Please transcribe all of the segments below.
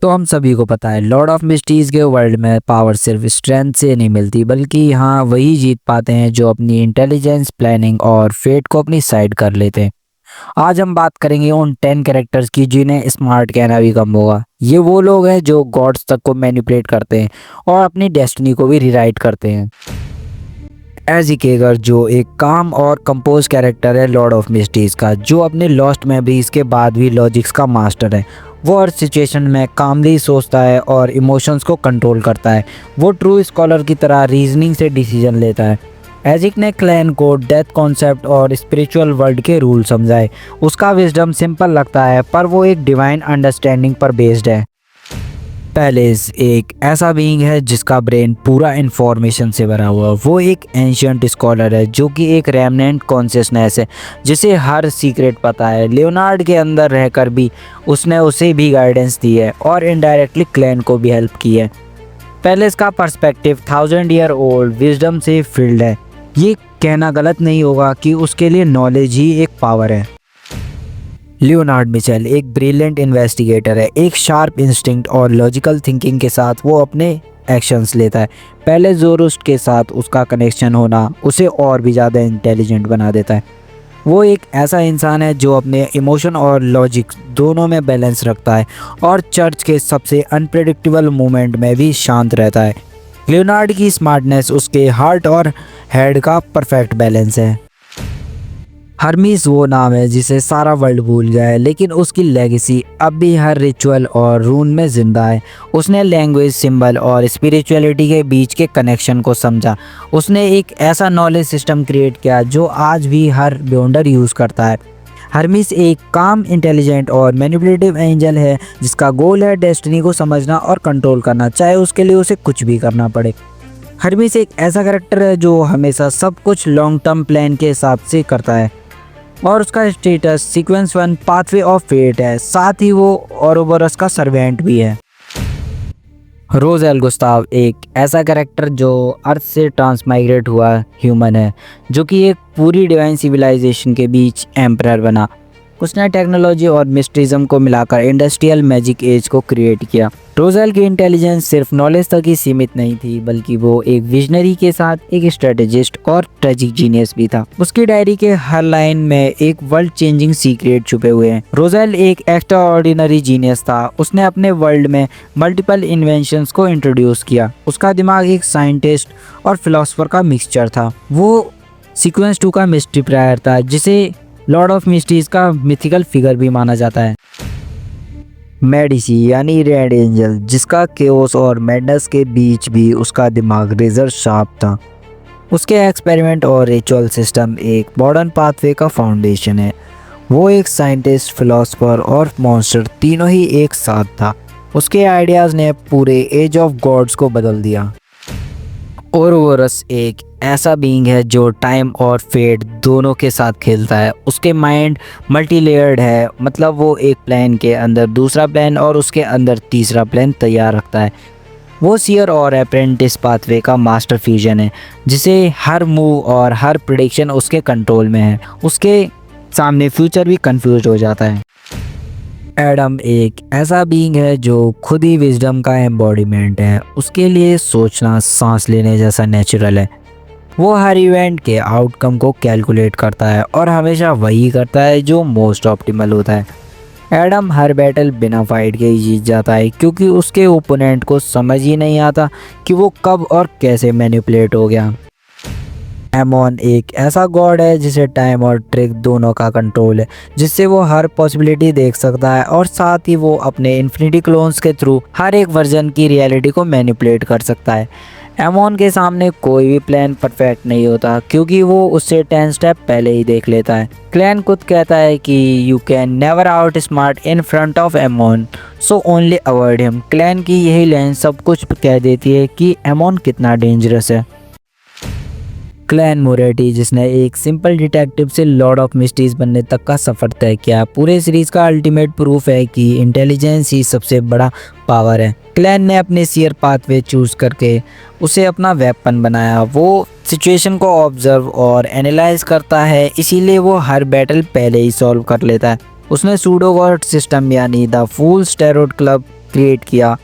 तो हम सभी को पता है लॉर्ड ऑफ मिस्ट्रीज के वर्ल्ड में पावर सिर्फ स्ट्रेंथ से नहीं मिलती, बल्कि यहाँ वही जीत पाते हैं जो अपनी इंटेलिजेंस, प्लानिंग और फेट को अपनी साइड कर लेते हैं। आज हम बात करेंगे उन 10 कैरेक्टर्स की जिन्हें स्मार्ट कहना भी कम होगा। ये वो लोग हैं जो गॉड्स तक को मैनिपुलेट करते हैं और अपनी डेस्टिनी को भी रिराइट करते हैं। एज़िकेगर जो एक काम और कंपोज कैरेक्टर है लॉर्ड ऑफ मिस्ट्रीज का, जो अपने लॉस्ट मेमोरीज के बाद भी लॉजिक्स का मास्टर है। वो हर सिचुएशन में कामली सोचता है और इमोशंस को कंट्रोल करता है। वो ट्रू स्कॉलर की तरह रीजनिंग से डिसीजन लेता है। एजिक ने क्लैन को डेथ कॉन्सेप्ट और स्पिरिचुअल वर्ल्ड के रूल समझाए। उसका विजडम सिंपल लगता है पर वो एक डिवाइन अंडरस्टैंडिंग पर बेस्ड है। पैलेस एक ऐसा बीइंग है जिसका ब्रेन पूरा इंफॉर्मेशन से भरा हुआ। वो एक एंशियंट स्कॉलर है जो कि एक रेमनेंट कॉन्शियसनेस है जिसे हर सीक्रेट पता है। लियोनार्ड के अंदर रहकर भी उसने उसे भी गाइडेंस दी है और इनडायरेक्टली क्लैन को भी हेल्प की है। पैलेस का पर्सपेक्टिव 1000 ईयर ओल्ड विजडम से फिल्ड है। ये कहना गलत नहीं होगा कि उसके लिए नॉलेज ही एक पावर है। लियोनार्ड मिचेल एक ब्रिलियंट इन्वेस्टिगेटर है। एक शार्प इंस्टिंक्ट और लॉजिकल थिंकिंग के साथ वो अपने एक्शंस लेता है। पहले ज़ोरुस्ट के साथ उसका कनेक्शन होना उसे और भी ज़्यादा इंटेलिजेंट बना देता है। वो एक ऐसा इंसान है जो अपने इमोशन और लॉजिक दोनों में बैलेंस रखता है और चर्च के सबसे अनप्रेडिक्टेबल मोमेंट में भी शांत रहता है। लियोनार्ड की स्मार्टनेस उसके हार्ट और हेड का परफेक्ट बैलेंस है। हर्मीस वो नाम है जिसे सारा वर्ल्ड भूल गया है, लेकिन उसकी लेगेसी अब भी हर रिचुअल और रून में जिंदा है। उसने लैंग्वेज, सिंबल और स्पिरिचुअलिटी के बीच के कनेक्शन को समझा। उसने एक ऐसा नॉलेज सिस्टम क्रिएट किया जो आज भी हर बियॉन्डर यूज़ करता है। हर्मीस एक काम, इंटेलिजेंट और मैनिपुलेटिव एंजल है जिसका गोल है डेस्टिनी को समझना और कंट्रोल करना, चाहे उसके लिए उसे कुछ भी करना पड़े। हर्मीस एक ऐसा कैरेक्टर है जो हमेशा सब कुछ लॉन्ग टर्म प्लान के हिसाब से करता है और उसका status sequence 1 pathway of fate है। साथ ही वो ओरोबोरस का सर्वेंट भी है। रोज़ेल गुस्ताव एक ऐसा कैरेक्टर जो अर्थ से ट्रांसमाइग्रेट हुआ ह्यूमन है, जो कि एक पूरी डिवाइन सिविलाइजेशन के बीच एम्परर बना। उसने टेक्नोलॉजी और मिस्ट्रिज्म को मिलाकर इंडस्ट्रियल मैजिक एज को क्रिएट किया। रोज़ेल की इंटेलिजेंस सिर्फ नॉलेज तक ही सीमित नहीं थी, बल्कि वो एक विजनरी के साथ एक स्ट्रेटेजिस्ट और ट्रेजिक जीनियस भी था। उसकी डायरी के हर लाइन में एक वर्ल्ड चेंजिंग सीक्रेट छुपे हुए हैं। रोज़ेल एक एक्स्ट्राऑर्डिनरी जीनियस था। उसने अपने वर्ल्ड में मल्टीपल इन्वेंशंस को इंट्रोड्यूस किया। उसका दिमाग एक साइंटिस्ट और फिलोसफर का मिक्सचर था। वो सीक्वेंस 2 का मिस्ट्री प्लेयर था, जिसे लॉर्ड ऑफ मिस्ट्रीज का मिथिकल फिगर भी माना जाता है। मेडिसी यानी रेड एंजल, जिसका केओस और मैडनेस के बीच भी उसका दिमाग रेजर शार्प था। उसके एक्सपेरिमेंट और रिचुअल सिस्टम एक मॉडर्न पाथवे का फाउंडेशन है। वो एक साइंटिस्ट, फिलोसफर और मॉन्स्टर तीनों ही एक साथ था। उसके आइडियाज़ ने पूरे एज ऑफ गॉड्स को बदल दिया। ओरोबोरस एक ऐसा बीइंग है जो टाइम और फेट दोनों के साथ खेलता है। उसके माइंड मल्टी लेयर्ड है, मतलब वो एक प्लान के अंदर दूसरा प्लान और उसके अंदर तीसरा प्लान तैयार रखता है। वो सीयर और अप्रेंटिस पाथवे का मास्टर फ्यूजन है, जिसे हर मूव और हर प्रेडिक्शन उसके कंट्रोल में है। उसके सामने फ्यूचर भी कंफ्यूज हो जाता है। एडम एक ऐसा बीइंग है जो खुद ही विजडम का एम्बॉडीमेंट है। उसके लिए सोचना सांस लेने जैसा नेचुरल है। वो हर इवेंट के आउटकम को कैलकुलेट करता है और हमेशा वही करता है जो मोस्ट ऑप्टिमल होता है। एडम हर बैटल बिना फाइट के ही जीत जाता है, क्योंकि उसके ओपोनेंट को समझ ही नहीं आता कि वो कब और कैसे मैनिपुलेट हो गया। एमोन एक ऐसा गॉड है जिसे टाइम और ट्रिक दोनों का कंट्रोल है, जिससे वो हर पॉसिबिलिटी देख सकता है और साथ ही वो अपने इन्फिनिटी क्लोन्स के थ्रू हर एक वर्जन की रियलिटी को मैनिपुलेट कर सकता है। एमोन के सामने कोई भी प्लान परफेक्ट नहीं होता, क्योंकि वो उससे 10 स्टेप पहले ही देख लेता है। क्लैन खुद कहता है कि you can never outsmart in front of Amon, so only avoid him. Clan की यही लाइन सब कुछ कह देती है कि एमोन कितना डेंजरस है। क्लैन मोरेटी, जिसने एक सिंपल डिटेक्टिव से लॉर्ड ऑफ मिस्ट्रीज बनने तक का सफ़र तय किया, पूरे सीरीज़ का अल्टीमेट प्रूफ है कि इंटेलिजेंस ही सबसे बड़ा पावर है। क्लैन ने अपने सीयर पाथवे चूज़ करके उसे अपना वेपन बनाया। वो सिचुएशन को ऑब्जर्व और एनालाइज करता है, इसीलिए वो हर बैटल पहले ही सॉल्व कर लेता है। उसने सूडो गॉड सिस्टम यानी the fools tarot club create किया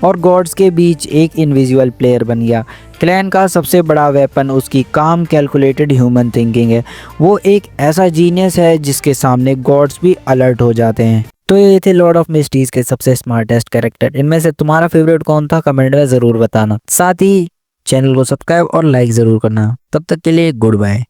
और गॉड्स के बीच एक इनविजिबल प्लेयर बन गया। क्लैन का सबसे बड़ा वेपन उसकी काम कैलकुलेटेड ह्यूमन थिंकिंग है। वो एक ऐसा जीनियस है जिसके सामने गॉड्स भी अलर्ट हो जाते हैं। तो ये थे लॉर्ड ऑफ मिस्टीज के सबसे स्मार्टेस्ट कैरेक्टर। इनमें से तुम्हारा फेवरेट कौन था कमेंट में ज़रूर बताना। साथ ही चैनल को सब्सक्राइब और लाइक ज़रूर करना। तब तक के लिए गुड बाय।